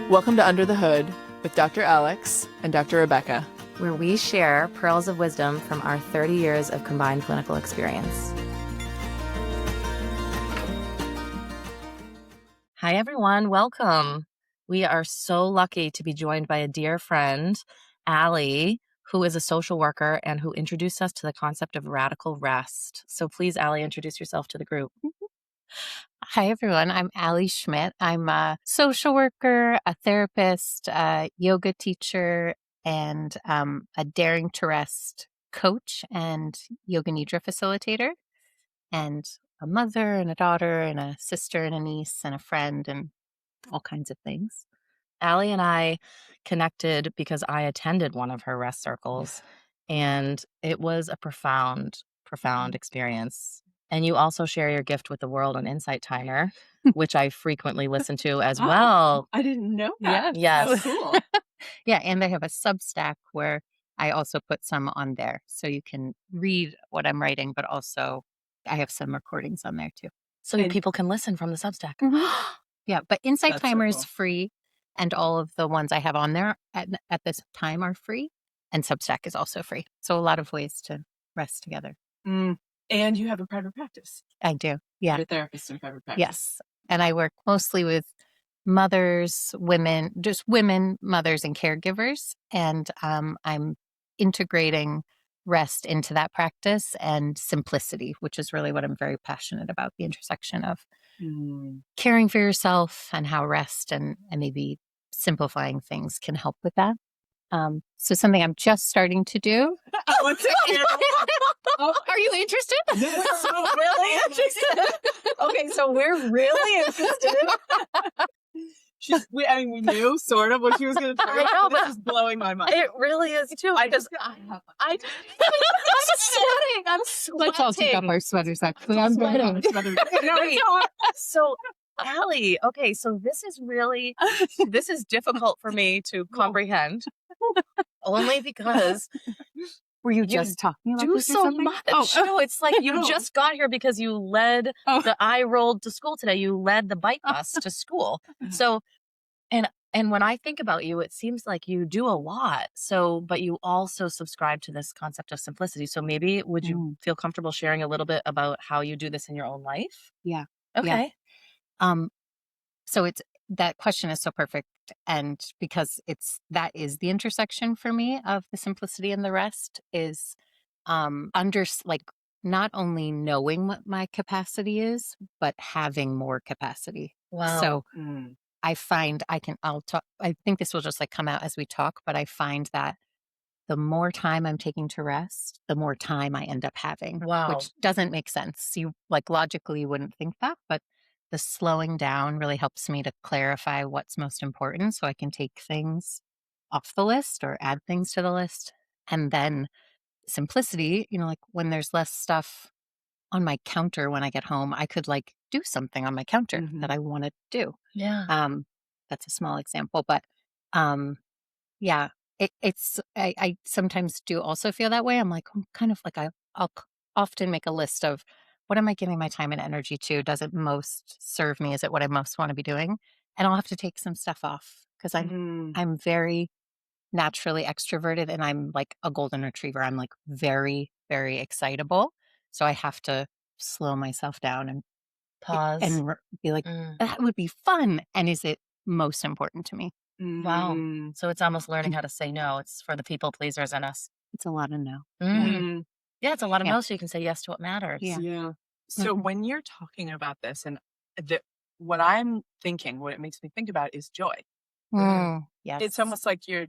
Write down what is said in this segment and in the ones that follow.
Welcome to Under the Hood with Dr. Alex and Dr. Rebecca, where we share pearls of wisdom from our 30 years of combined clinical experience. Hi, everyone. Welcome. We are so lucky to be joined by a dear friend, Ali, who is a social worker and who introduced us to the concept of radical rest. So please, Ali, introduce yourself to the group. Hi, everyone. I'm Ali Schmidt. I'm a social worker, a therapist, a yoga teacher, and a Daring to Rest coach and yoga Nidra facilitator, and a mother and a daughter and a sister and a niece and a friend and all kinds of things. Ali and I connected because I attended one of her rest circles, and it was a profound experience. And you also share your gift with the world on Insight Timer, which I frequently listen to as well. I didn't know that. Yes. That's cool. Yeah, and they have a Substack where I also put some on there, so you can read what I'm writing, but also I have some recordings on there too. So people can listen from the Substack. Yeah, but Insight That's Timer so is cool. free, and all of the ones I have on there at this time are free, and Substack is also free. So a lot of ways to rest together. And you have a private practice. I do, yeah. You're a therapist in private practice. Yes, and I work mostly with mothers, women, mothers, and caregivers, and I'm integrating rest into that practice and simplicity, which is really what I'm very passionate about, the intersection of caring for yourself and how rest and maybe simplifying things can help with that. So something I'm just starting to do. Are you interested? We're so really interested. Okay, so we're really interested. We knew sort of what she was going to try. I know, This but is blowing my mind. it really is too. I'm sweating. Let's all take off our sweaters, actually. I'm sweating. So, Ali, okay, so this is difficult for me to comprehend, only because Were you just talking about do this or so something? much. No, it's like you just got here because you led I rolled to school today. You led the bike bus to school. So, and when I think about you, it seems like you do a lot. So, but you also subscribe to this concept of simplicity. So maybe would you feel comfortable sharing a little bit about how you do this in your own life? Yeah. Okay. So it's that question is so perfect, and because that is the intersection for me of the simplicity and the rest is not only knowing what my capacity is, but having more capacity. Wow. So I find I think this will just come out as we talk, but I find that the more time I'm taking to rest, the more time I end up having. Wow. Which doesn't make sense. You logically you wouldn't think that, but the slowing down really helps me to clarify what's most important so I can take things off the list or add things to the list. And then simplicity, when there's less stuff on my counter when I get home, I could do something on my counter that I want to do. Yeah. That's a small example, but yeah, I sometimes do also feel that way. I'm I'll often make a list of what am I giving my time and energy to? Does it most serve me? Is it what I most want to be doing? And I'll have to take some stuff off because I'm very naturally extroverted and I'm like a golden retriever. I'm very, very excitable. So I have to slow myself down and Pause and be like, that would be fun. And is it most important to me? Wow. So it's almost learning how to say no. It's for the people pleasers in us. It's a lot of no. Yeah, it's a lot of no, so you can say yes to what matters. Yeah. So when you're talking about this, and what I'm thinking, what it makes me think about is joy. Yes. It's almost like you're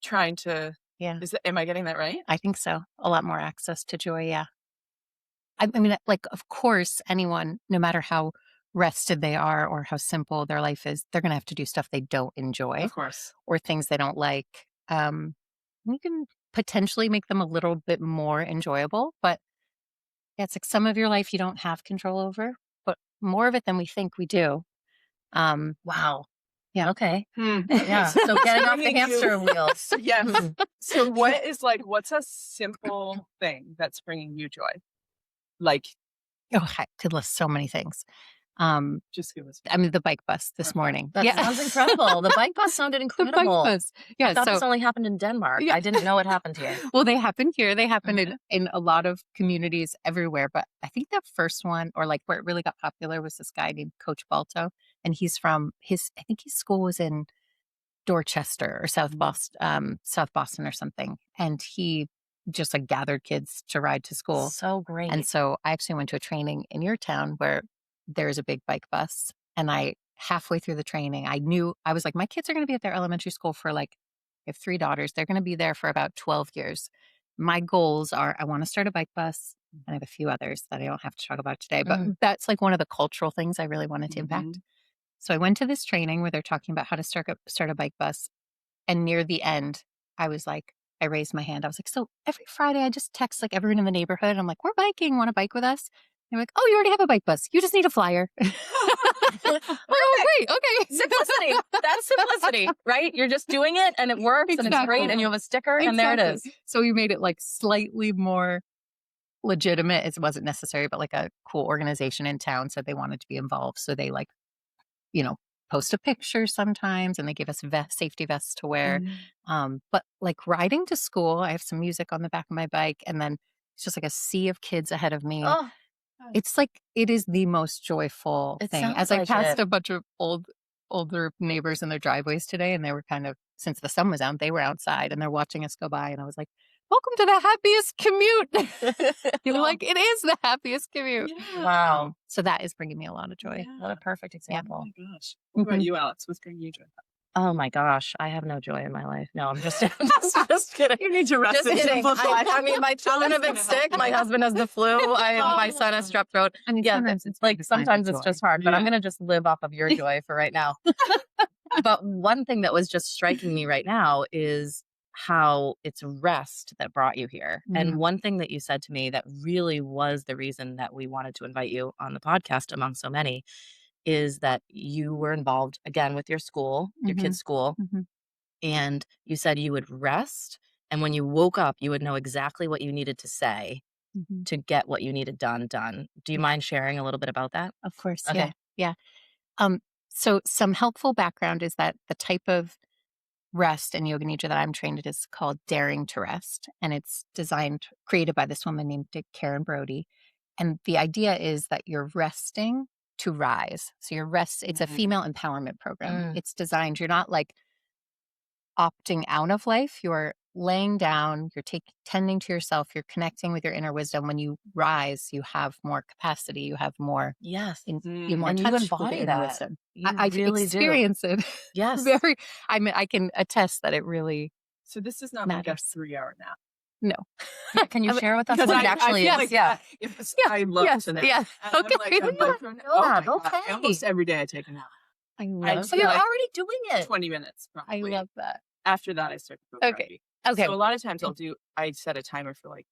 trying to. Yeah. Am I getting that right? I think so. A lot more access to joy. Yeah. I mean, of course, anyone, no matter how rested they are or how simple their life is, they're going to have to do stuff they don't enjoy. Of course. Or things they don't like. You can potentially make them a little bit more enjoyable, but it's some of your life you don't have control over, but more of it than we think we do. Wow. Yeah. Okay. Yeah. So getting off the hamster wheels. Yes. So what's a simple thing that's bringing you joy? I could list so many things. Just give us. I mean, the bike bus this morning. That sounds incredible. The bike bus sounded The incredible. bike bus. Yeah. I thought So this only happened in Denmark. Yeah. I didn't know it happened here. well, they happen here. They happen in a lot of communities everywhere. But I think the first one, or like where it really got popular, was this guy named Coach Balto. And he's from I think his school was in Dorchester or South Boston or something. And he just like gathered kids to ride to school. So great. And so I actually went to a training in your town where there's a big bike bus. And halfway through the training, I was like, my kids are going to be at their elementary school for like, I have 3 daughters. They're going to be there for about 12 years. My goals are, I want to start a bike bus. And I have a few others that I don't have to talk about today, but that's like one of the cultural things I really wanted to impact. So I went to this training where they're talking about how to start a bike bus. And near the end, I was like, I raised my hand. I was like, so every Friday I just text like everyone in the neighborhood. I'm like, we're biking, want to bike with us? They're like, oh, you already have a bike bus. You just need a flyer. Oh, great. Okay. Simplicity. That's simplicity, right? You're just doing it and it works and it's great and you have a sticker and there it is. So we made it like slightly more legitimate. It wasn't necessary, but like a cool organization in town said they wanted to be involved. So they like, post a picture sometimes and they give us safety vests to wear. But like riding to school, I have some music on the back of my bike and then it's just like a sea of kids ahead of me. Oh, It's like, it is the most joyful It thing. sounds As I like passed it. a bunch of older neighbors in their driveways today and they were kind of, since the sun was out, they were outside and they're watching us go by and I was like, welcome to the happiest commute. You're like, it is the happiest commute. Yeah. wow. So that is bringing me a lot of joy. What a perfect Oh example. my gosh. What about you, Alex? What's bringing you joy? Oh my gosh. I have no joy in my life. No, I'm just just kidding. You need to rest Just and kidding. simplify. I mean, my children have been sick. My husband has the flu. My son has strep throat. I mean, Yeah, sometimes it's like hard to find sometimes the it's joy. just hard, but I'm Yeah. going to just live off of your joy for right now. But one thing that was just striking me right now is how it's rest that brought you here. And one thing that you said to me that really was the reason that we wanted to invite you on the podcast among so many is that you were involved again with your school, your kids' school, and you said you would rest. And when you woke up, you would know exactly what you needed to say to get what you needed done. Do you mind sharing a little bit about that? Of course. Okay. Yeah. So some helpful background is that the type of rest in Yoga Nidra that I'm trained in is called Daring to Rest. And it's created by this woman named Karen Brody. And the idea is that you're resting to rise. So it's a female empowerment program. It's designed, you're not like opting out of life. You're laying down, you're tending to yourself, you're connecting with your inner wisdom. When you rise, you have more capacity, you have more, Yes. you're more And you touch with embody the inner that. wisdom. You I really experience it. Yes. I can attest that it really So this is not like a matters. 3-hour nap. No. Yeah, can you share with us Because what it actually feel is? like yeah. I love to nap. Yeah. And I'm Okay. like, I'm Yeah, like, oh my God, okay. almost every day I take a nap. I I love just So you're like already doing it. 20 minutes I probably. love that. After that, I start to go Okay. groggy. Okay. So a lot of times I set a timer for like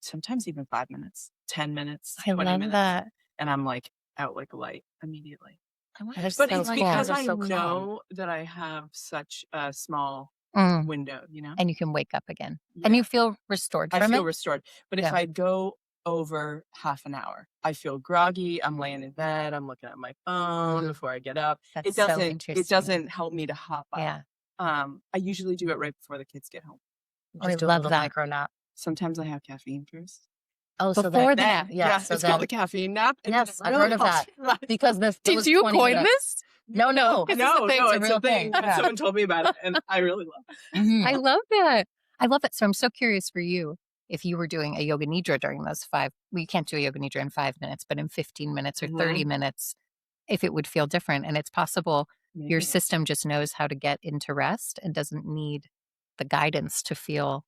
sometimes even 5 minutes, 10 minutes, I 20 love minutes. that. And I'm like out like a light immediately. That is But so it's cool. because That's I so calm. know that I have such a small Mm. window, And you can wake up again. Yeah. And you feel restored I from feel it. restored. But if Yeah. I go over half an hour, I feel groggy. I'm laying in bed. I'm looking at my phone before I get up. That's It so doesn't. interesting. It doesn't help me to hop up. Yeah. I usually do it right before the kids get home. Just do a love little that. micro nap. Sometimes I have caffeine first. Oh, so Before that, that, yeah. So it's called that, a caffeine nap. and Yes, it I've really heard of helps that. me rise. because this it Did was you 20 coin minutes. this? No. No, This is no, a thing. It's a it's real a thing. thing. Yeah. Someone told me about it, and I really love it. Mhm. I love that. I love it. So I'm so curious for you if you were doing a yoga nidra during those we can't do a yoga nidra in 5 minutes, but in 15 minutes or 30 minutes, if it would feel different. And it's possible your Maybe. system just knows how to get into rest and doesn't need the guidance to feel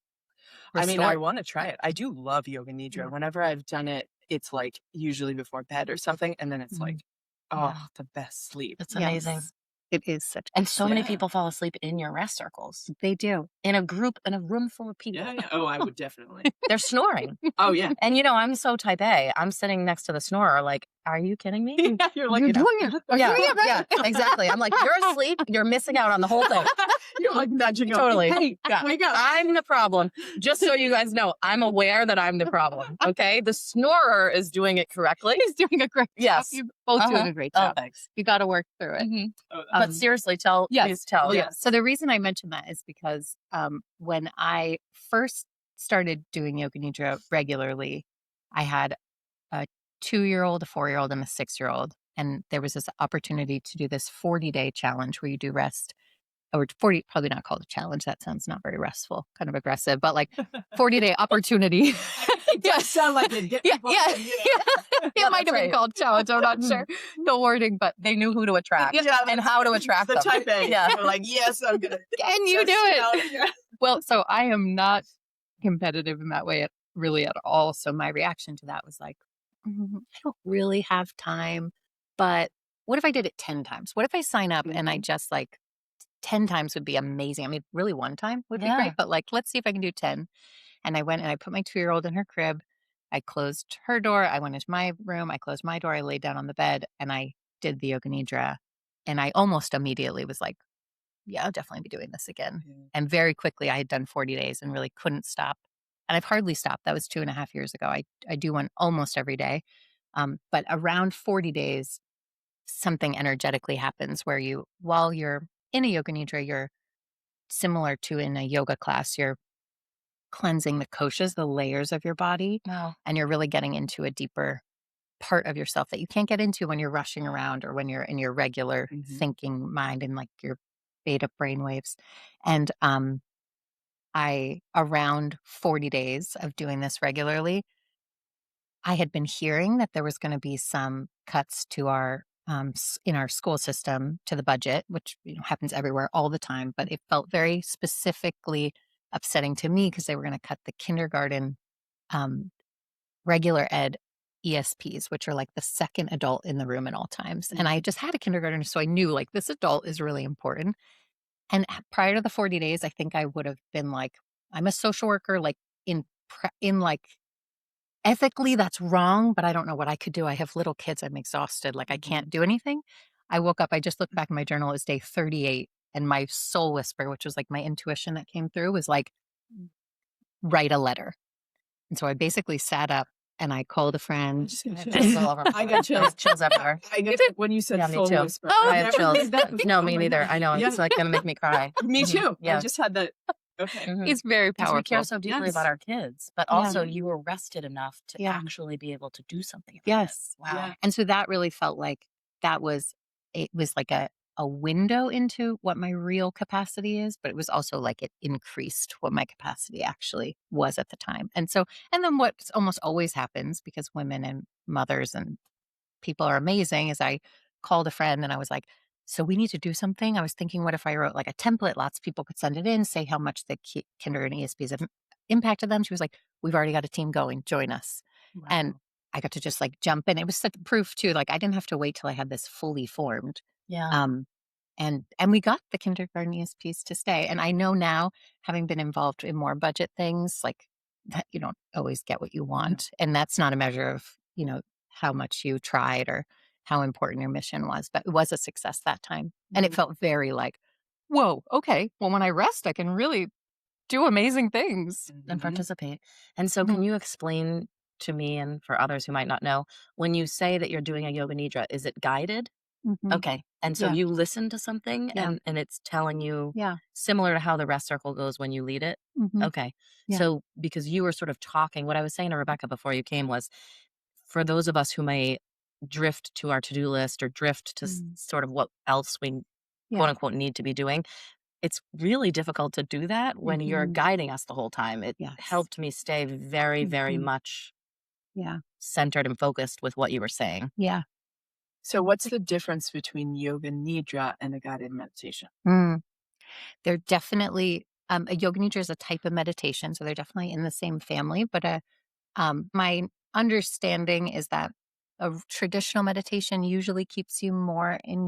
I mean, I restored. want to try it. I do love yoga nidra. Whenever I've done it, it's like usually before bed or something, and then it's like, oh, the best sleep. It's amazing. Yes. It is such And so many Yeah. people fall asleep in your rest circles. They do. In a room full of people. Yeah. Oh, I would definitely. They're snoring. Oh, yeah. And I'm so type A. I'm sitting next to the snorer, like, are you kidding me? Yeah, you're like, You're doing it. Yeah, exactly. I'm like, you're asleep. You're missing out on the whole thing. You're like nudging him. Totally. Hey, Yeah. wake up. I'm the problem. Just so you guys know, I'm aware that I'm the problem. Okay. The snorer is doing it correctly. He's doing a great Yes. job. You're both doing a great job. Thanks. You got to work through it. Oh, But seriously, please tell. Oh, yes. So the reason I mention that is because when I first started doing yoga nidra regularly, I had a 2-year-old, a 4-year-old, and a 6-year-old. And there was this opportunity to do this 40-day challenge where you do rest, or 40, probably not called a challenge. That sounds not very restful, kind of aggressive, but like 40-day opportunity. It does sound like it. Yeah. It might have been called challenge. I'm not sure the wording, but They knew who to attract and how to attract the them. type A. Yeah. We're like, yes, I'm gonna. can you do it? Yeah. Well, so I am not competitive in that way really at all. So my reaction to that was like, I don't really have time, but what if I did it 10 times? What if I sign up and I just like 10 times would be amazing. I mean, really one time would be Yeah. great, but like, let's see if I can do 10. And I went and I put my 2-year-old in her crib. I closed her door. I went into my room. I closed my door. I laid down on the bed and I did the yoga nidra. And I almost immediately was like, yeah, I'll definitely be doing this again. And very quickly I had done 40 days and really couldn't stop. And I've hardly stopped. That was 2.5 years ago. I do one almost every day. But around 40 days, something energetically happens where while you're in a yoga nidra, you're similar to in a yoga class, you're cleansing the koshas, the layers of your body. Wow. And you're really getting into a deeper part of yourself that you can't get into when you're rushing around or when you're in your regular thinking mind and like your beta brain waves. And around 40 days of doing this regularly, I had been hearing that there was going to be some cuts to our in our school system to the budget, which happens everywhere all the time. But it felt very specifically upsetting to me because they were going to cut the kindergarten regular ed ESPs, which are like the second adult in the room at all times. And I just had a kindergartner, so I knew like this adult is really important. And prior to the 40 days, I think I would have been like, I'm a social worker, like in like ethically that's wrong, but I don't know what I could do. I have little kids. I'm exhausted. Like I can't do anything. I woke up, I just looked back in my journal. It was day 38. And my soul whisper, which was like my intuition that came through, was like, write a letter. And so I basically sat up and I called a friend. I got chills. Chills everywhere. I get when you said me soul too. whisper. I have chills. No, me neither. I know. It's like going to make me cry. Me too. Yeah. I just had that. Okay. It's very powerful. We care so deeply about our kids, but also you were rested enough to actually be able to do something about it. Wow. Yeah. And so that really felt like it was like a window into what my real capacity is, but it was also like it increased what my capacity actually was at the time. And then what almost always happens, because women and mothers and people are amazing, is I called a friend and I was like, so we need to do something. I was thinking, what if I wrote like a template? Lots of people could send it in, say how much the kindergarten ESPs have impacted them. She was like, we've already got a team going, join us. Wow. And I got to just like jump in. It was such proof too. Like I didn't have to wait till I had this fully formed. Yeah. And we got the kindergarten ESPs to stay. And I know now, having been involved in more budget things, like that you don't always get what you want. And that's not a measure of, how much you tried or how important your mission was, but it was a success that time. And it felt very like, whoa, okay, well, when I rest, I can really do amazing things. And participate. And so can you explain to me and for others who might not know, when you say that you're doing a yoga nidra, is it guided? Okay. And so you listen to something and it's telling you similar to how the rest circle goes when you lead it? Okay. Yeah. So because you were sort of talking, what I was saying to Rebecca before you came was, for those of us who may drift to our to-do list or drift to sort of what else we quote unquote need to be doing, it's really difficult to do that when you're guiding us the whole time. It helped me stay very, very much centered and focused with what you were saying. Yeah. So what's the difference between yoga nidra and a guided meditation? They're definitely, a yoga nidra is a type of meditation. So they're definitely in the same family, but my understanding is that a traditional meditation usually keeps you more in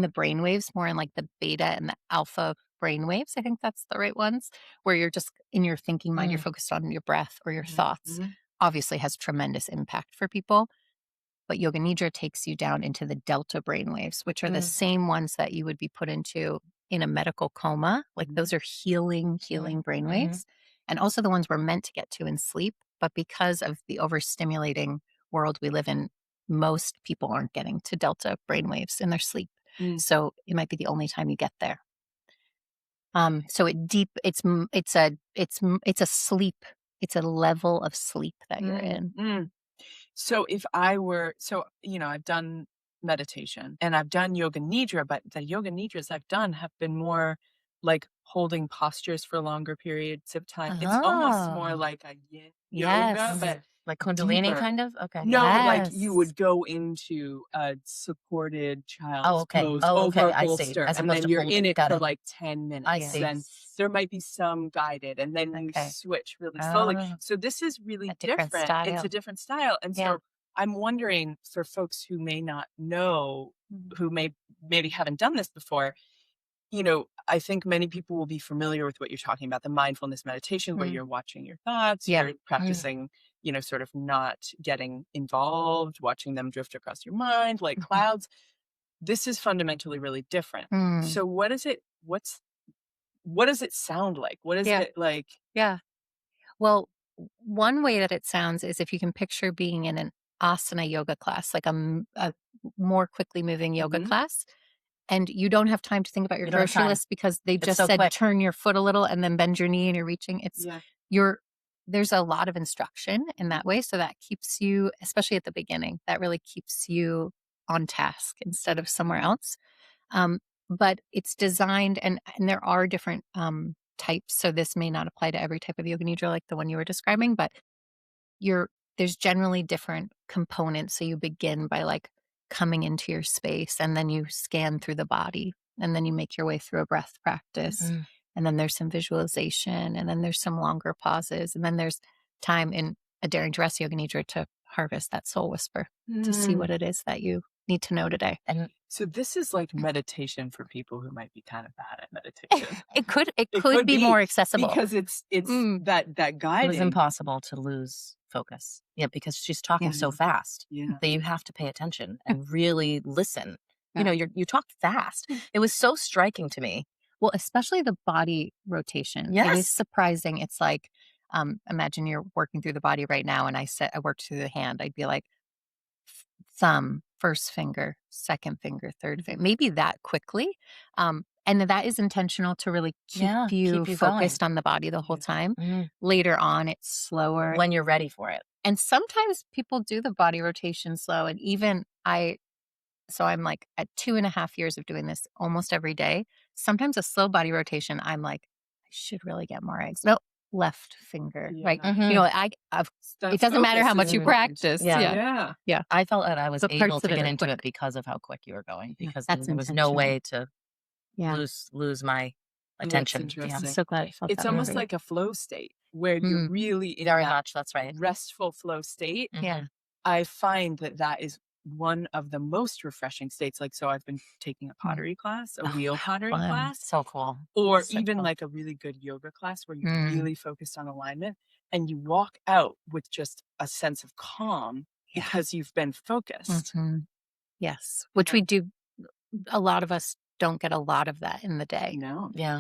the brain waves, more in like the beta and the alpha brain waves. I think that's the right ones, where you're just in your thinking mind, you're focused on your breath or your thoughts. Obviously has tremendous impact for people. But yoga nidra takes you down into the delta brain waves, which are the same ones that you would be put into in a medical coma. Like those are healing brainwaves. And also the ones we're meant to get to in sleep. But because of the overstimulating world we live in, most people aren't getting to delta brainwaves in their sleep. So it might be the only time you get there. So it's a sleep. It's a level of sleep that you're in. So if I were, I've done meditation and I've done yoga nidra, but the yoga nidras I've done have been more like holding postures for longer periods of time. It's almost more like a yin yoga, but like Kundalini deeper. kind of? Okay. No, like you would go into a supported child's pose over a I see. bolster, As and opposed then to you're holding. in it Got for it. like 10 minutes. I see. Then there might be some guided, and then you switch really slowly. So this is really A different different. It's style. a different style. And so I'm wondering, for folks who may not know, who maybe haven't done this before, I think many people will be familiar with what you're talking about, the mindfulness meditation, where you're watching your thoughts, you're practicing, sort of not getting involved, watching them drift across your mind like clouds. This is fundamentally really different. So what does it sound like? What is it like? Yeah. Well, one way that it sounds is if you can picture being in an asana yoga class, like a more quickly moving yoga class, and you don't have time to think about your grocery list because they just said quick. turn your foot a little and then bend your knee and you're reaching. There's a lot of instruction in that way. So that keeps you, especially at the beginning, that really keeps you on task instead of somewhere else. But it's designed, and there are different types. So this may not apply to every type of yoga nidra like the one you were describing, but there's generally different components. So you begin by like coming into your space, and then you scan through the body, and then you make your way through a breath practice. And then there's some visualization, and then there's some longer pauses, and then there's time in a Daring to Rest Yoga Nidra to harvest that soul whisper to see what it is that you need to know today. And so this is like meditation for people who might be kind of bad at meditation. It could be more accessible because it's that guiding. It was impossible to lose focus. Yeah, because she's talking so fast that you have to pay attention and really listen. You talk fast. It was so striking to me. Well, especially the body rotation. Yes. It was surprising. It's like, imagine you're working through the body right now, and I worked through the hand. I'd be like, thumb, first finger, second finger, third finger, maybe that quickly. And that is intentional to really keep you focused on the body the whole time. Later on, it's slower. When you're ready for it. And sometimes people do the body rotation slow. And even so I'm like at 2.5 years of doing this almost every day. Sometimes a slow body rotation, I'm like, I should really get more eggs. No, left finger, right? It doesn't matter how much you practice. Yeah. I felt that I was able to get into it because of how quick you were going, because there was no way to lose my attention. I'm so glad I felt it's that almost way. like a flow state where you're really in Very that much. That's right. restful flow state. Yeah. I find that is one of the most refreshing states. Like, so I've been taking a pottery class, a wheel pottery class. So cool. Or even like a really good yoga class where you're really focused on alignment, and you walk out with just a sense of calm because you've been focused. Yes. Which we do. A lot of us don't get a lot of that in the day. No. Yeah.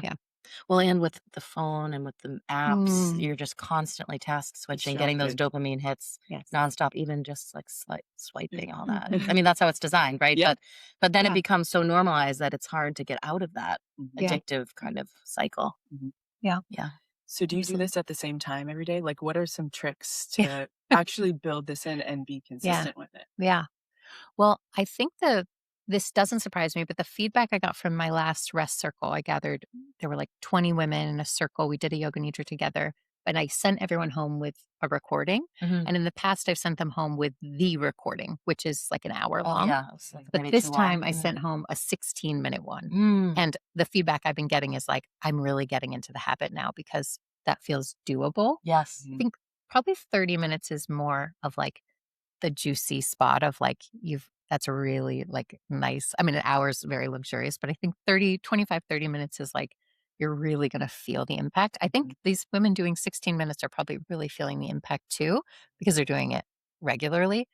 Well, and with the phone and with the apps, you're just constantly task switching, getting those dopamine hits nonstop, even just like swiping, all that. I mean, that's how it's designed, right? Yeah. But then it becomes so normalized that it's hard to get out of that addictive kind of cycle. Yeah. So do you do this at the same time every day? Like, what are some tricks to actually build this in and be consistent with it? Yeah. Well, I think this doesn't surprise me, but the feedback I got from my last rest circle, I gathered there were like 20 women in a circle. We did a yoga nidra together, and I sent everyone home with a recording. And in the past, I've sent them home with the recording, which is like an hour long. But this time I sent home a 16-minute one. And the feedback I've been getting is like, I'm really getting into the habit now because that feels doable. Yes. I think probably 30 minutes is more of like the juicy spot of like that's really like nice. I mean, an hour is very luxurious, but I think 25, 30 minutes is like, you're really going to feel the impact. I think these women doing 16 minutes are probably really feeling the impact too, because they're doing it regularly.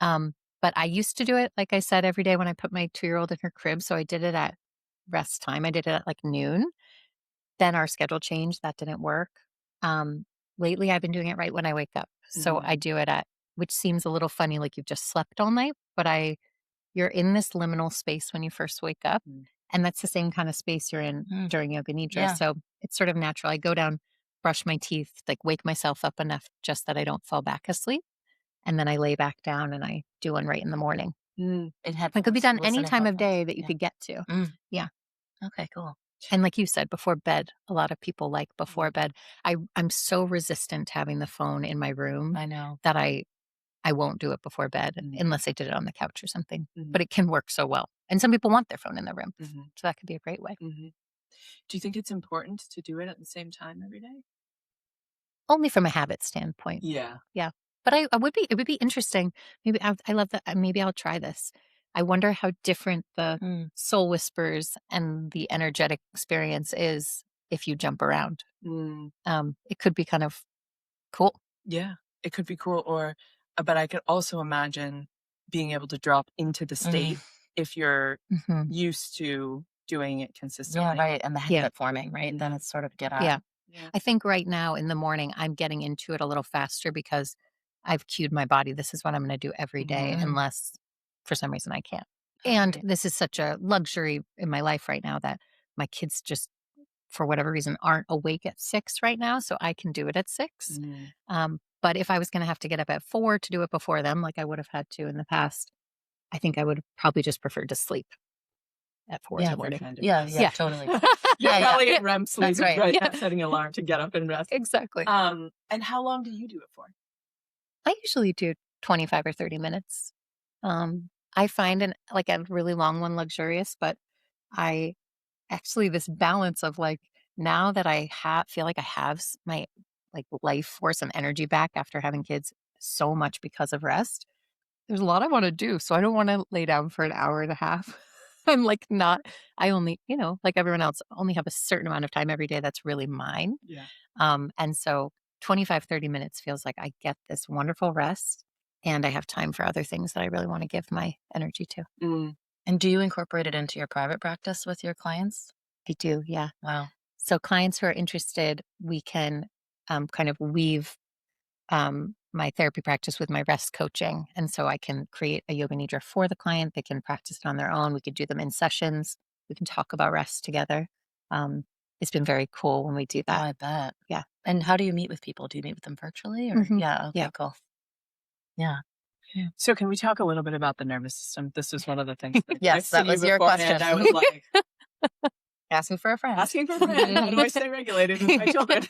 But I used to do it, like I said, every day when I put my 2-year-old in her crib. So I did it at rest time. I did it at like noon. Then our schedule changed. That didn't work. Lately, I've been doing it right when I wake up. So I do it at, which seems a little funny, like you've just slept all night, but you're in this liminal space when you first wake up. And that's the same kind of space you're in during Yoga Nidra. Yeah. So it's sort of natural. I go down, brush my teeth, like wake myself up enough just that I don't fall back asleep. And then I lay back down and I do one right in the morning. It could be done any time of day that you could get to. Yeah. Okay, cool. And like you said, before bed, a lot of people like before bed. I'm so resistant to having the phone in my room I know. that I won't do it before bed unless I did it on the couch or something. But it can work so well. And some people want their phone in their room. So that could be a great way. Do you think it's important to do it at the same time every day? Only from a habit standpoint. Yeah. Yeah. But it would be interesting. Maybe I love that. Maybe I'll try this. I wonder how different the soul whispers and the energetic experience is if you jump around. It could be kind of cool. Yeah, it could be cool. But I could also imagine being able to drop into the state if you're used to doing it consistently. Yeah, right. And the habit forming, right? Then it's sort of get out. Yeah. I think right now in the morning, I'm getting into it a little faster because I've cued my body. This is what I'm going to do every day, unless for some reason I can't. And this is such a luxury in my life right now that my kids just, for whatever reason, aren't awake at 6 right now. So I can do it at 6. But if I was going to have to get up at 4 to do it before them, like I would have had to in the past, I think I would have probably just preferred to sleep at 4 in the morning. Yeah, totally. Probably in REM sleep, That's right. Not setting an alarm to get up and rest. Exactly. And how long do you do it for? I usually do 25 or 30 minutes. I find like a really long one luxurious, but I actually this balance of like now that I feel like I have my like life force and energy back after having kids so much because of rest. There's a lot I want to do, so I don't want to lay down for an hour and a half. I'm like I only, like everyone else, only have a certain amount of time every day that's really mine. Yeah. And so 25, 30 minutes feels like I get this wonderful rest and I have time for other things that I really want to give my energy to. And do you incorporate it into your private practice with your clients? I do, yeah. Wow. So clients who are interested, we can kind of weave my therapy practice with my rest coaching. And so I can create a yoga nidra for the client. They can practice it on their own. We could do them in sessions. We can talk about rest together. It's been very cool when we do that. Oh, I bet. Yeah. And how do you meet with people? Do you meet with them virtually? Or Yeah. Okay, cool. Yeah. So can we talk a little bit about the nervous system? This was one of the things. Yes, that was your question. I was like, asking for a friend. Asking for a friend. How do I stay regulated with my children?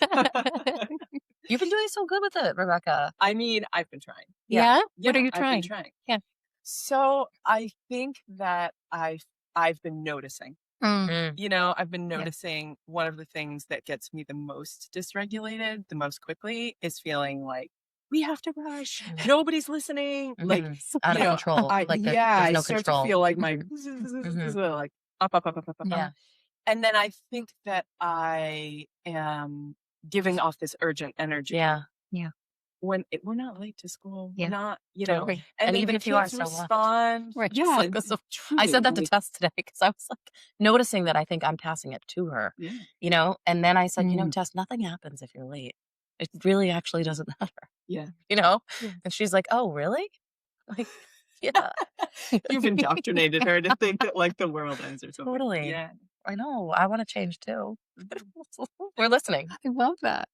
You've been doing so good with it, Rebecca. I mean, I've been trying. Yeah? What are you I've trying? been trying. Yeah. So I think that I've been noticing. I've been noticing one of the things that gets me the most dysregulated the most quickly is feeling like we have to rush. Nobody's listening. Like out of control. I there's start no control. to feel like my like up. Yeah. And then I think that I am giving off this urgent energy. Yeah. When we're not late to school, Yeah. not, Totally. And even if you are, so what? respond. Right. Yeah. I said that to Tess today because I was like noticing that I think I'm passing it to her, and then I said, Tess, nothing happens if you're late. It really actually doesn't matter. Yeah. And she's like, oh, really? Like, yeah. You've indoctrinated her to think that like the world ends or something. Totally. Yeah. I know. I want to change too. We're listening. I love that.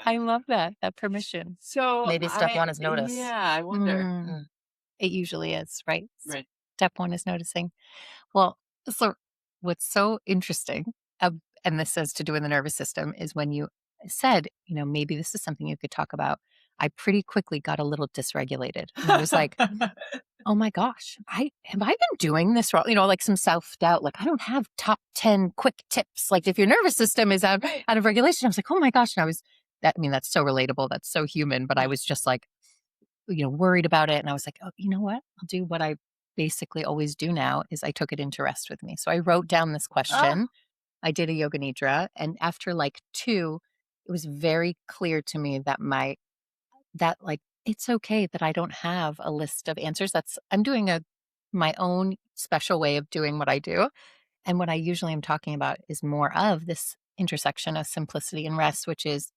I love that permission. So maybe step 1 is notice. Yeah, I wonder. It usually is, right? Right. Step 1 is noticing. Well, so what's so interesting, and this says to do in the nervous system, is when you said, maybe this is something you could talk about, I pretty quickly got a little dysregulated. And I was like, oh my gosh, have I been doing this wrong? Like some self-doubt, like I don't have top 10 quick tips. Like if your nervous system is out of regulation, I was like, oh my gosh. And that's so relatable. That's so human. But I was just like, worried about it. And I was like, oh, you know what? I'll do what I basically always do now is I took it into rest with me. So I wrote down this question. I did a yoga nidra. And after like 2, it was very clear to me that it's okay that I don't have a list of answers. I'm doing my own special way of doing what I do. And what I usually am talking about is more of this intersection of simplicity and rest, which is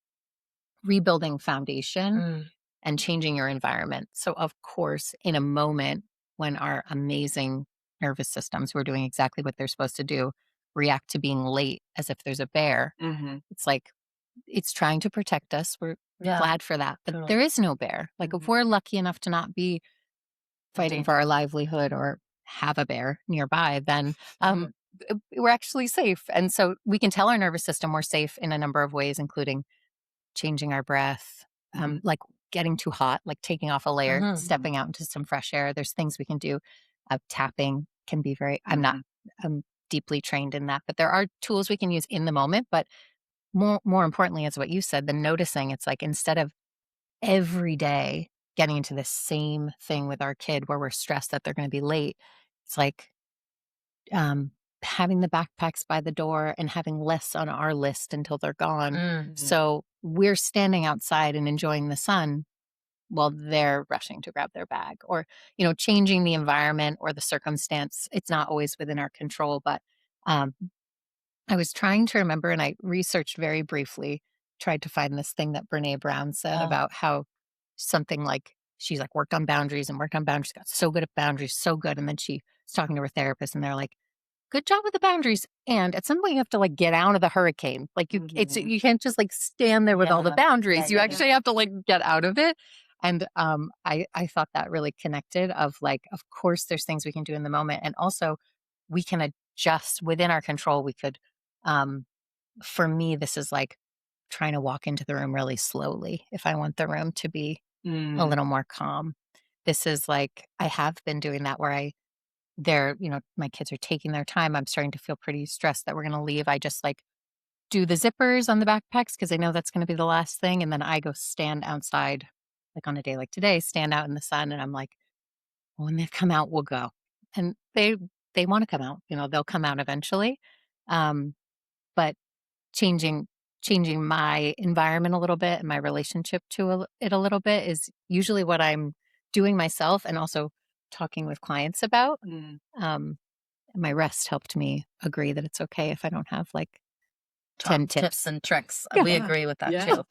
rebuilding foundation and changing your environment. So, of course, in a moment when our amazing nervous systems, who are doing exactly what they're supposed to do, react to being late as if there's a bear, it's like it's trying to protect us. We're glad for that. But there is no bear. Like, if we're lucky enough to not be fighting for our livelihood or have a bear nearby, then we're actually safe. And so we can tell our nervous system we're safe in a number of ways, including changing our breath, like getting too hot, like taking off a layer, stepping out into some fresh air. There's things we can do. Tapping can be I'm deeply trained in that, but there are tools we can use in the moment. But more importantly, is what you said, the noticing. It's like, instead of every day getting into the same thing with our kid where we're stressed that they're going to be late, it's like having the backpacks by the door and having less on our list until they're gone. So we're standing outside and enjoying the sun while they're rushing to grab their bag, or, changing the environment or the circumstance. It's not always within our control, but I was trying to remember, and I researched very briefly, tried to find this thing that Brene Brown said about how something like, she's like worked on boundaries, got so good at boundaries, so good. And then she was talking to her therapist, and they're like, good job with the boundaries. And at some point you have to like get out of the hurricane. Like you can't just like stand there with all the boundaries. You actually have to like get out of it. And I thought that really connected, of like, of course there's things we can do in the moment. And also we can adjust within our control. We could, for me, this is like trying to walk into the room really slowly if I want the room to be a little more calm. This is like, I have been doing that where my kids are taking their time. I'm starting to feel pretty stressed that we're going to leave. I just like do the zippers on the backpacks because I know that's going to be the last thing. And then I go stand outside, like on a day like today, stand out in the sun. And I'm like, when they've come out, we'll go. And they want to come out, they'll come out eventually. But changing my environment a little bit and my relationship to it a little bit is usually what I'm doing myself, and also talking with clients about. My rest helped me agree that it's okay if I don't have like 10 tips and tricks. Yeah. We agree with that too.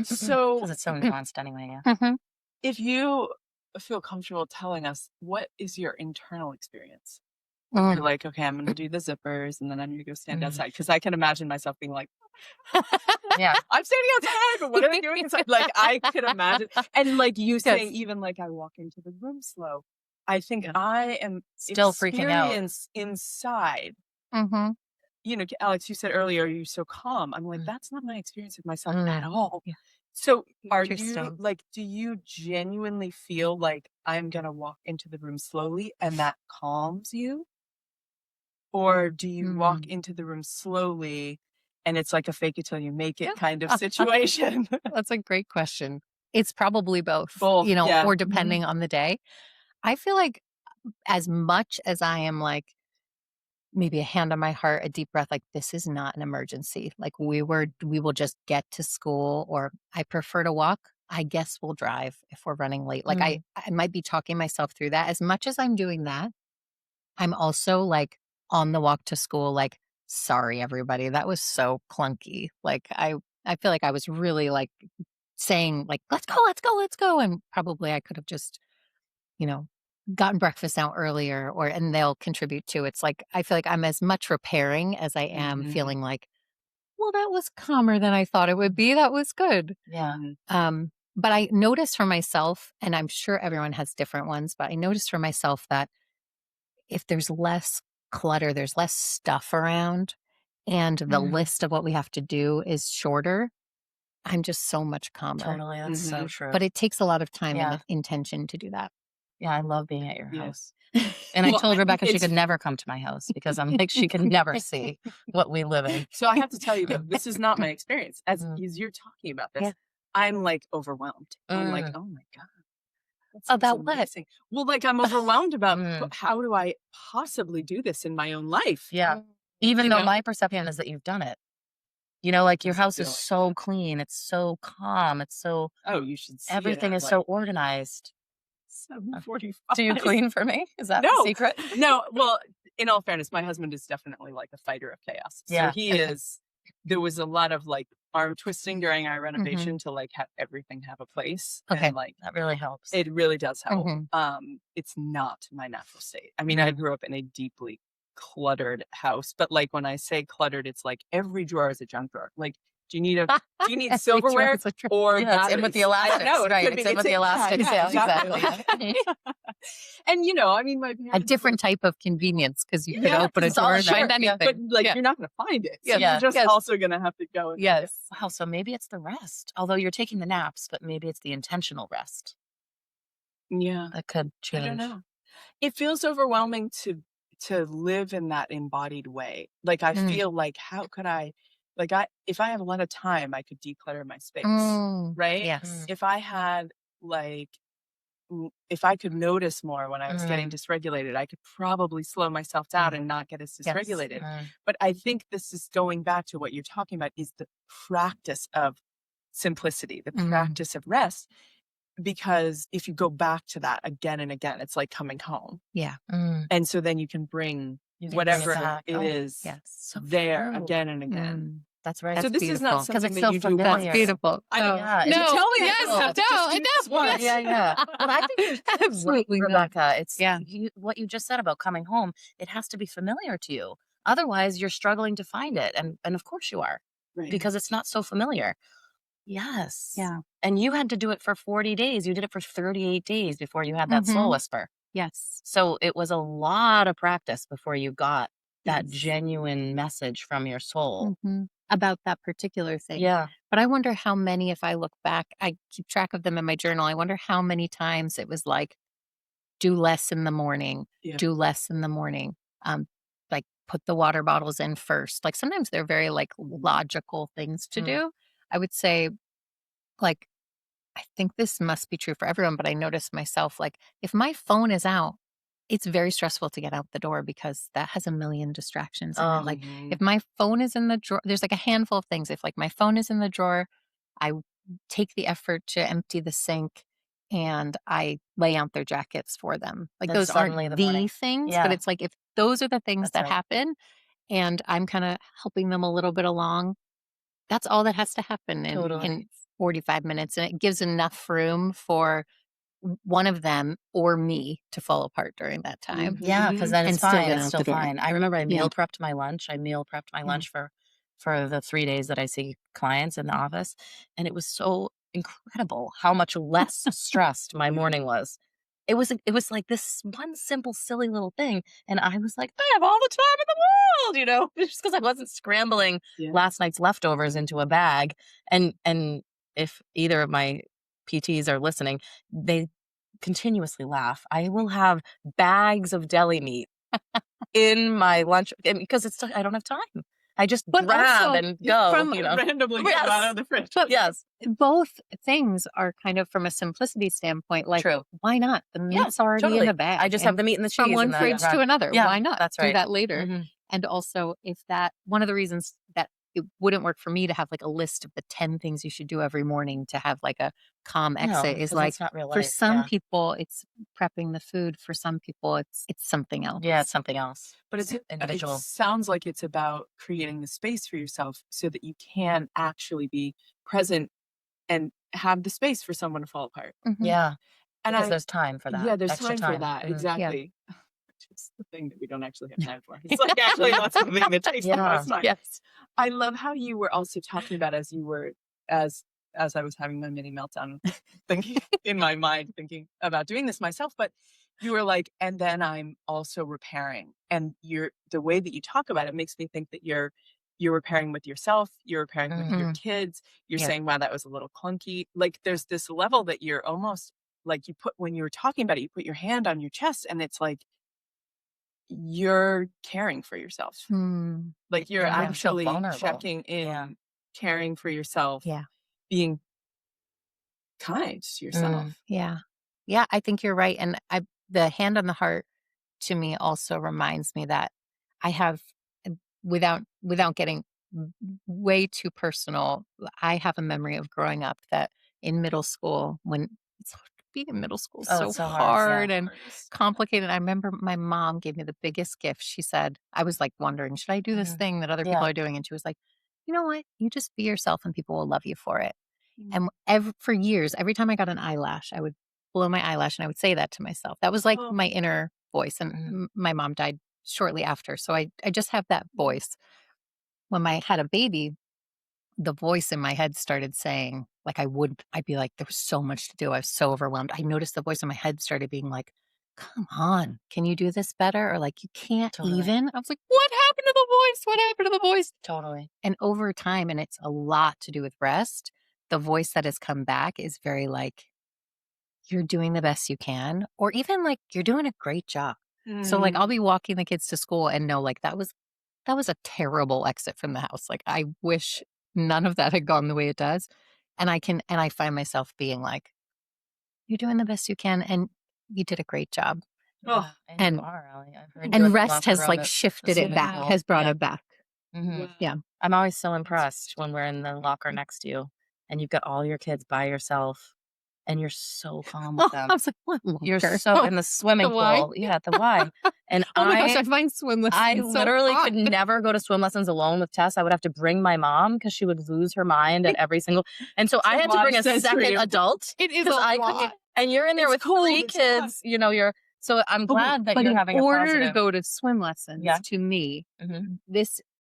So, Because it's so nuanced anyway. if you feel comfortable telling us, what is your internal experience? Mm. You're like, okay, I'm going to do the zippers, and then I'm going to go stand outside. Because I can imagine myself being like, Yeah. I'm standing outside, but what are they doing inside? Like, I could imagine. And like you saying, even like I walk into the room slow. I think I am Still freaking out inside. Alex, you said earlier, you're so calm. I'm like, that's not my experience with myself at all. Yeah. So are you Interesting. like, do you genuinely feel like I'm going to walk into the room slowly and that calms you? Or do you walk into the room slowly and it's like a fake it till you make it kind of situation? That's a great question. It's probably both, Both, yeah. or depending on the day. I feel like, as much as I am like, maybe a hand on my heart, a deep breath, like, this is not an emergency. Like, we will just get to school, or I prefer to walk. I guess we'll drive if we're running late. Like, I might be talking myself through that. As much as I'm doing that, I'm also like on the walk to school, like, sorry, everybody, that was so clunky. Like, I feel like I was really like saying like, let's go. And probably I could have just, gotten breakfast out earlier, and they'll contribute too. It's like, I feel like I'm as much repairing as I am feeling like, well, that was calmer than I thought it would be. That was good. Yeah. But I noticed for myself, and I'm sure everyone has different ones, but I noticed for myself that if there's less clutter, there's less stuff around, and the list of what we have to do is shorter, I'm just so much calmer. Totally. That's so true. But it takes a lot of time and intention to do that. Yeah, I love being at your house. And I told Rebecca she could never come to my house because I'm like, she can never see what we live in. So I have to tell you, though, this is not my experience. As you're talking about this, I'm like overwhelmed. I'm like, oh my God. About what? Well, like, I'm overwhelmed about how do I possibly do this in my own life? Yeah. Even though my perception is that you've done it. Like, your house is so clean. It's so calm. It's so... Oh, you should see everything is so organized. 7:45. Do you clean for me? Is that the secret? No. Well, in all fairness, my husband is definitely like a fighter of chaos. So Yeah. he is, there was a lot of like arm twisting during our renovation to like have everything have a place. Okay. And like, That really helps. it really does help. Mhm. It's not my natural state. I mean, I grew up in a deeply cluttered house, but like when I say cluttered, it's like every drawer is a junk drawer. Like, do you need Every silverware drawer is a drawer. or Yeah, it's in with the batteries? I don't elastics, know. It right? could be- It's in with the elastics. yeah, Yeah, exactly. And I mean, my parents A different type of convenience because you could Yeah, open a it's all drawer and sure, find yeah, anything. but like Yeah. you're not going to find it. So Yeah. you're just Yes. also going to have to go. And Yes. Wow. So maybe it's the rest. Although you're taking the naps, but maybe it's the intentional rest Yeah. that could I change. don't know. It feels overwhelming to live in that embodied way. Like I feel like how could I if I have a lot of time, I could declutter my space, right? Yes. If I had like if I could notice more when I was getting dysregulated, I could probably slow myself down and not get as Yes. dysregulated. But I think this is going back to what you're talking about is the practice of simplicity, the practice of rest. Because if you go back to that again and again, it's like coming home. Yeah. And so then you can bring You can bring it whatever back. it Oh, is Yes. So there true. again and again. That's right. That's So this is beautiful. not 'Cause something it's that so you do familiar. once. That's beautiful. I know. Yeah. No, Tell me yes, it's no, just it this once. is. Yeah. But I think you're Absolutely right, not. Rebecca. It's Yeah. what you just said about coming home. It has to be familiar to you. Otherwise, you're struggling to find it, and of course you are, Right. because it's not so familiar. Yes. Yeah. And you had to do it for 40 days. You did it for 38 days before you had that soul whisper. Yes. So it was a lot of practice before you got that Yes. genuine message from your soul. About that particular thing. Yeah. But I wonder how many, if I look back, I keep track of them in my journal. I wonder how many times it was like, do less in the morning, Yeah. do less in the morning. Like put the water bottles in first. Like sometimes they're very like logical things to do. I would say like, I think this must be true for everyone, but I notice myself like if my phone is out, it's very stressful to get out the door because that has a million distractions in it. Like if my phone is in the drawer, there's like a handful of things. If like my phone is in the drawer, I take the effort to empty the sink and I lay out their jackets for them. Like Then those aren't suddenly the the morning- things, Yeah. but it's like if those are the things That's that right. happen and I'm kind of helping them a little bit along, that's all that has to happen Totally. in 45 minutes. And it gives enough room for one of them or me to fall apart during that time. Yeah, because then And it's still fine. get It's out still the door. fine. I remember I Yeah. meal prepped my lunch. I meal prepped my lunch for the 3 days that I see clients in the office, and it was so incredible how much less stressed my morning was. It was like this one simple, silly little thing, and I was like, I have all the time in the world, just because I wasn't scrambling Yeah. last night's leftovers into a bag. And if either of my PTs are listening, they continuously laugh. I will have bags of deli meat in my lunch because I don't have time. I just But grab also and go. Randomly Yes. come out of the fridge. But Yes, both things are kind of from a simplicity standpoint. Like, true. why not? The Yeah, meat's already totally. in a bag. I just and have the meat and the cheese. from one and then fridge run. to another. Yeah, Why not? that's Do right. that later. Mhm. And also, if that one of the reasons that it wouldn't work for me to have like a list of the 10 things you should do every morning to have like a calm No, exit is 'cause like it's not real for life. some Yeah. people it's prepping the food. For some people it's something else. Yeah, it's something else. But it Individual. sounds like it's about creating the space for yourself so that you can actually be present and have the space for someone to fall apart. Mhm. Yeah, And because there's time for that. yeah, there's extra time for that. Mhm. Exactly. Which is the thing that we don't actually have time for. It's like actually not something that takes the Yeah. most time. Yes. I love how you were also talking about as I was having my mini meltdown, thinking in my mind, thinking about doing this myself. But you were like, and then I'm also repairing. And the way that you talk about it makes me think that you're repairing with yourself, you're repairing with your kids. You're Yeah. saying, wow, that was a little clunky. Like there's this level that you're almost like when you were talking about it, you put your hand on your chest and it's like you're caring for yourself. Like you're Yeah, I'm so actually vulnerable. checking in, Yeah. caring for yourself, Yeah. being kind to yourself. Yeah. Yeah, I think you're right. And the hand on the heart to me also reminds me that I have, without getting way too personal, I have a memory of growing up that in middle school when it's being in middle school is Oh, so it's so hard. hard Yeah. and complicated. I remember my mom gave me the biggest gift. She said, I was like wondering, should I do this thing that other people Yeah. are doing? And she was like, you know what? You just be yourself and people will love you for it. Mm. And for years, every time I got an eyelash, I would blow my eyelash and I would say that to myself. That was like Oh. my inner voice. And my mom died shortly after. So I just have that voice. When I had a baby, the voice in my head started saying, like, I'd be like, there was so much to do. I was so overwhelmed. I noticed the voice in my head started being like, come on, can you do this better? Or like, you can't Totally. even. I was like, what happened to the voice? What happened to the voice? Totally. And over time, and it's a lot to do with rest, the voice that has come back is very like, you're doing the best you can, or even like, you're doing a great job. So like, I'll be walking the kids to school and know like that was a terrible exit from the house. Like, I wish none of that had gone the way it does. And I find myself being like, you're doing the best you can and you did a great job. Oh, And- you are, Ali. I've heard you And in the rest locker has room like at shifted the it back, school. has brought Yeah. it back. Mhm. Yeah. I'm always so impressed when we're in the locker next to you and you've got all your kids by yourself and you're so calm with them. I was like, what You're locker? so in the swimming The Y? pool. Yeah, the Y. And Oh my gosh, I find swim lessons I so literally could fun. never go to swim lessons alone with Tess. I would have to bring my mom because she would lose her mind at every single. And so I a had to lot bring of a sense for second you. adult. It is a 'cause I lot. couldn't. And you're in there It's with cold, 3 it's hot. kids. You know, so I'm glad that But you're in having a order positive. to go to swim lessons, Yeah. to me, Mhm.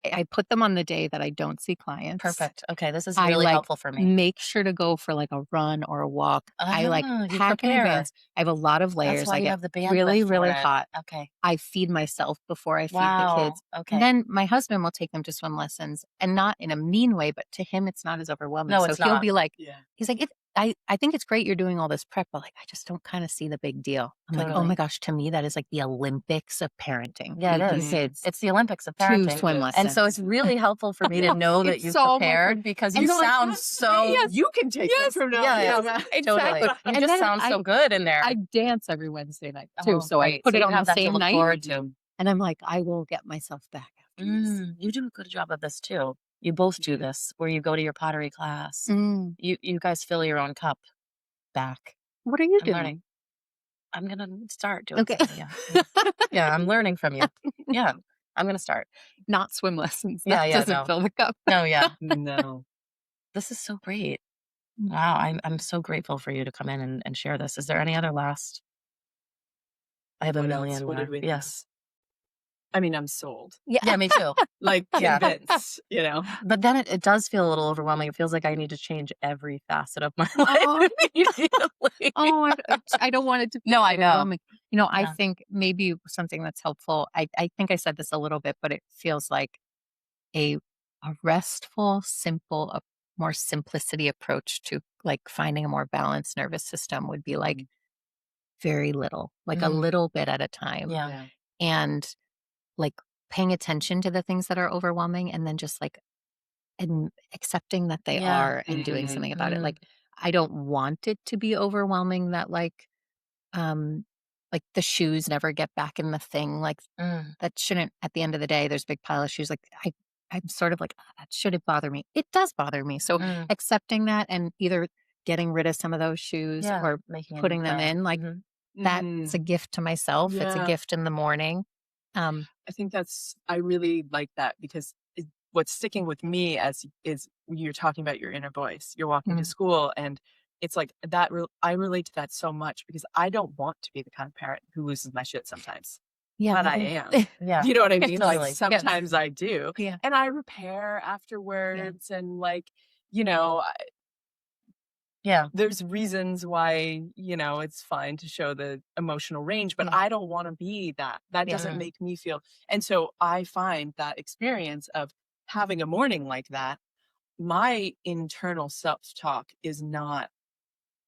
I put them on the day that I don't see clients. Perfect. Okay, this is I really like helpful for me. make sure to go for like a run or a walk. I like You pack in prepare. advance. I have a lot of layers. That's why I you get have the bandwidth really, for really it. hot. Okay. I feed myself before I feed the Wow. kids. Okay. And then my husband will take them to swim lessons, and not in a mean way, but to him, it's not as overwhelming. No, So it's he'll not. be like, Yeah. he's like, I think it's great you're doing all this prep, but like, I just don't kind of see the big deal. I'm like, oh Totally. my gosh, to me, that is like the Olympics of parenting. Yeah, it Taking is. kids It's the Olympics of to parenting. swim lessons. And so it's really helpful for me to know that It's you've so much prepared because And you you're like, sound "That's so. great, yes, You can take yes, them from now. Yeah, Yeah, yes, Exactly. totally. You And just then sound so good in there. I dance every Wednesday night too. Oh, So I great. put So it you on have the that to same look night. forward to. And I'm like, I will get myself back after this. You do a good job of this too. You both do this where you go to your pottery class. Mm. You guys fill your own cup back. What are you I'm doing? learning. I'm gonna start doing Okay. something. Yeah. Yeah, I'm learning from you. Yeah, I'm gonna start. Not swim lessons. Yeah, That yeah, doesn't no. fill the cup. No, yeah. No. This is so great. Wow, I'm so grateful for you to come in and share this. Is there any other last? I have a What else? million What more. did we have? Yes. I mean, I'm sold. Yeah, me too. Like Yeah. convinced, you know. But then it does feel a little overwhelming. It feels like I need to change every facet of my Oh. life immediately. Oh, I don't want it to be No, I know. overwhelming. You know, I Yeah. think maybe something that's helpful. I think I said this a little bit, but it feels like a restful, simple, a more simplicity approach to like finding a more balanced nervous system would be like very little, like a Mhm. little bit at a time. Yeah. And like paying attention to the things that are overwhelming and then just like and accepting that they Yeah. are and doing Mhm. something about it. Mhm. Like I don't want it to be overwhelming that um like the shoes never get back in the thing. Like Mm. that shouldn't at the end of the day, there's a big pile of shoes. Like I'm sort of like, "Ah, that shouldn't bother me. It does bother me. So Mm. accepting that and either getting rid of some of those shoes Yeah. or Making a new putting them plan. in, like Mhm. that's a gift to myself. It's a Yeah. gift in the morning. I think I really like that because what's sticking with me as is you're talking about your inner voice. You're walking to Mhm. school and it's like that. I relate to that so much because I don't want to be the kind of parent who loses my shit sometimes, Yeah. but I am. Yeah. You know what I mean? Totally. Like Yes. sometimes I do, Yeah. and I repair afterwards, and like you know, Yeah. there's reasons why, you know, it's fine to show the emotional range, but Yeah. I don't want to be that. That Yeah. doesn't make me feel. And so I find that experience of having a morning like that, my internal self-talk is not,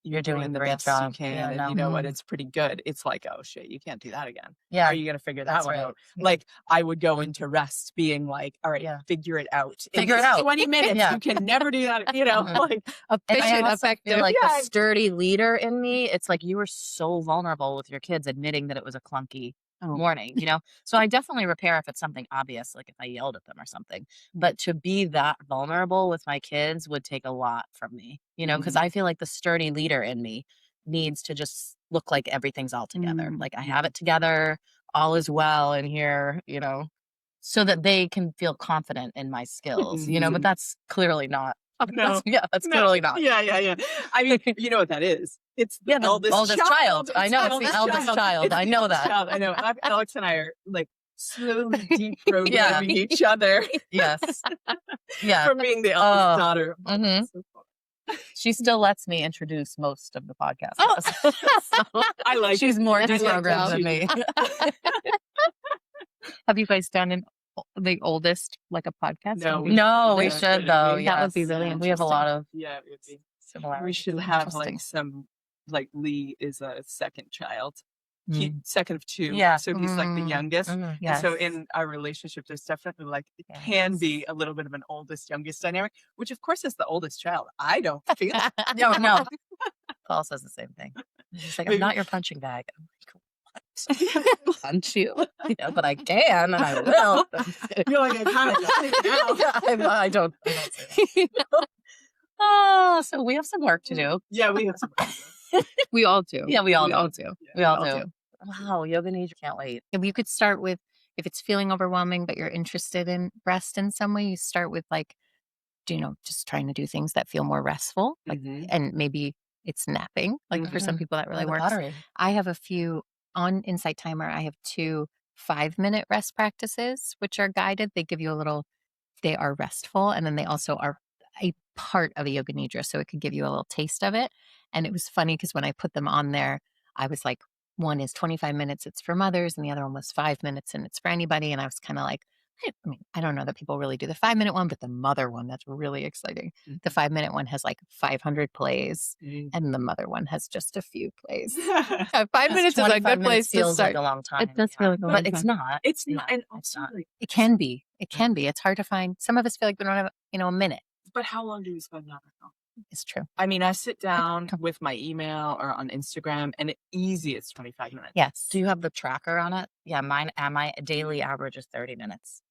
You're doing a the great best job. you can. Yeah, And no. you know what? Mhm. It's pretty good. It's like, oh shit, you can't do that again. Yeah. Are you going to figure that That's one right. out? Yeah. Like I would go into rest being like, all right, Yeah. figure it out. In Figure it this out. 20 minutes. Yeah. You can never do that. You know, Mhm. like And I Efficient, also effective. feel like Yeah. the sturdy leader in me, it's like you were so vulnerable with your kids admitting that it was a clunky Oh. morning, you know? So I definitely repair if it's something obvious, like if I yelled at them or something. But to be that vulnerable with my kids would take a lot from me, you know, because I feel like the sturdy leader in me needs to just look like everything's all together. Like I have it together, all is well in here, you know, so that they can feel confident in my skills, you know, but that's clearly not. No. That's clearly not. Yeah. I mean, you know what that is? It's the eldest child. I know, it's the eldest child. It's I the know eldest that. child. I know. Alex and I are like slowly deprogramming each other Yes. Yeah. from being the eldest daughter. Mhm. So fun. She still lets me introduce most of the podcast. So I like she's more I like deprogrammed that than too. me. Have you guys done the oldest, like a podcast? No, No, we Yeah, should though. we- That would be Yes. really We have a lot of Yeah, it would be. similarities. We should have Interesting. like some, like Lee is a second child. Mm. Second of two. Yeah. So he's like the youngest. Mhm. And so Yes. in our relationship, there's definitely like, it can be a little bit of an oldest, youngest dynamic, which of course is the oldest child. I don't feel No. Paul says the same thing. He's like, I'm Maybe- not your punching bag. I'm like, what? Punch you? Yeah, but I can and I will. You're like, I kind of got it now. Yeah, I don't say that. Oh, so we have some work to do. Yeah, we have some. We all do. Yeah, we all We all do. do. We all all do. do. Wow, yoga nidra, can't wait. And you could start with, if it's feeling overwhelming, but you're interested in rest in some way, you start with like, just trying to do things that feel more restful. Like, and maybe it's napping. Like for some people that really the works. pottery. I have a few on Insight Timer. I have 2 5-minute rest practices, which are guided. They give you they are restful. And then they also are a part of a yoga nidra. So it could give you a little taste of it. And it was funny because when I put them on there, I was like, one is 25 minutes, it's for mothers. And the other one was 5 minutes and it's for anybody. And I was kind of like, I don't know that people really do the 5-minute one, but the mother one, that's really exciting. The 5-minute one has like 500 plays and the mother one has just a few plays. 5 minutes is a 25 good minutes place to feels start. like a long time. It does feel like a long But it's time. not. It's not. And it's also, not. like, It can be. It can be. It's hard to find. Some of us feel like we don't have, a minute. but how long do we spend on it? It's true. I mean, I sit down with my email or on Instagram, and it's 25 minutes. Yes. Do you have the tracker on it? Yeah, my daily average is 30 minutes.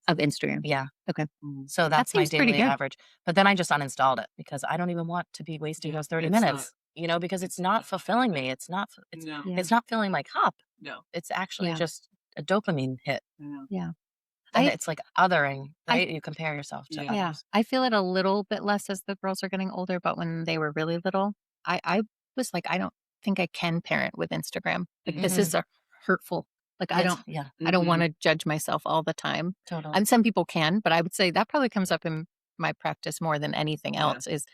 Of Instagram. Yeah. Okay. So that's my seems pretty daily good. average. But then I just uninstalled it because I don't even want to be wasting those 30 it's minutes, because it's not fulfilling me. It's not No. Yeah. it's not filling my cup. No. It's actually Yeah. just a dopamine hit. Yeah. And I- it's like othering, right? You compare yourself to Yeah. Yeah. others. I feel it a little bit less as the girls are getting older, but when they were really little, I was like, I don't think I can parent with Instagram. Like this is hurtful. Like I don't want to judge myself all the time. Totally. And some people can, but I would say that probably comes up in my practice more than anything else is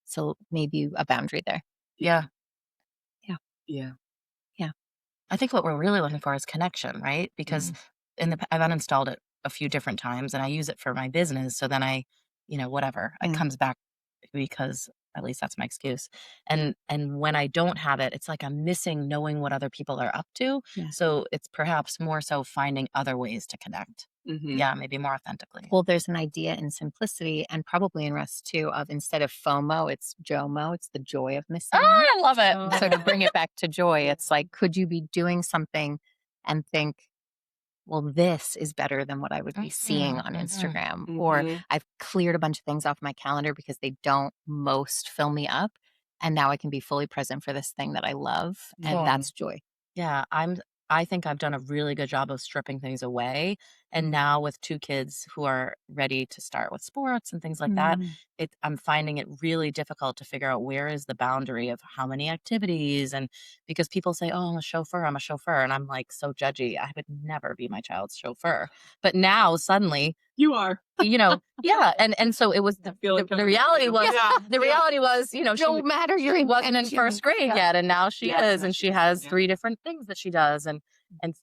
so maybe a boundary there. Yeah. Yeah. I think what we're really looking for is connection, right? Because I've uninstalled it a few different times and I use it for my business. So then it comes back because at least that's my excuse. And when I don't have it, it's like I'm missing knowing what other people are up to. Yeah. So it's perhaps more so finding other ways to connect. Yeah, maybe more authentically. Well, there's an idea in simplicity and probably in rest too of instead of FOMO, it's JOMO. It's the joy of missing out. I love it. So to bring it back to joy, it's like, could you be doing something and think, well, this is better than what I would be seeing on Instagram. Or I've cleared a bunch of things off my calendar because they don't most fill me up. And now I can be fully present for this thing that I love. And that's joy. Yeah, I think I've done a really good job of stripping things away. And now with 2 kids who are ready to start with sports and things like that, I'm finding it really difficult to figure out where is the boundary of how many activities. And because people say, oh, I'm a chauffeur. And I'm like so judgy. I would never be my child's chauffeur. But now suddenly, You are. yeah. And so it was the reality was, the reality was, she Don't matter. You're wasn't in first grade yet. And now she is. And she has Yeah. 3 different things that she does and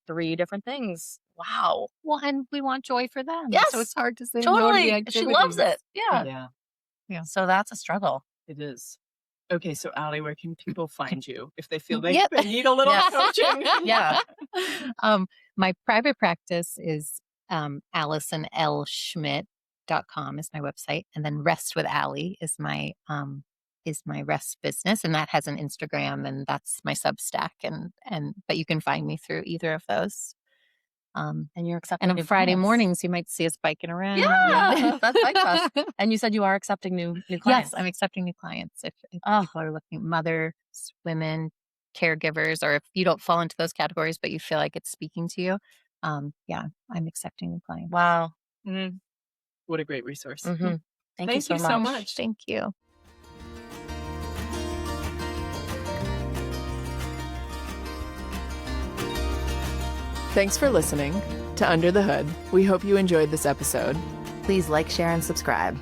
3 different things. Wow. Well, and we want joy for them. Yes, So it's hard to say no to the Totally. She loves activities. it. Yeah. So that's a struggle. It is. Okay, so Ali, where can people find you if they feel they Yep. need a little Yes. coaching? Yeah. My private practice is AlisonLSchmidt.com is my website. And then Rest with Ali is my rest business. And that has an Instagram and that's my Substack. But you can find me through either of those. And you're accepting on new Friday clients. mornings, you might see us biking around. Yeah, that's Bike Bus. And you said you are accepting new clients. Yes, I'm accepting new clients. If Oh. people are looking, mothers, women, caregivers, or if you don't fall into those categories, but you feel like it's speaking to you, yeah, I'm accepting new clients. Wow. What a great resource. Mm-hmm. Thank you so much. Thank you. Thanks for listening to Under the Hood. We hope you enjoyed this episode. Please like, share, and subscribe.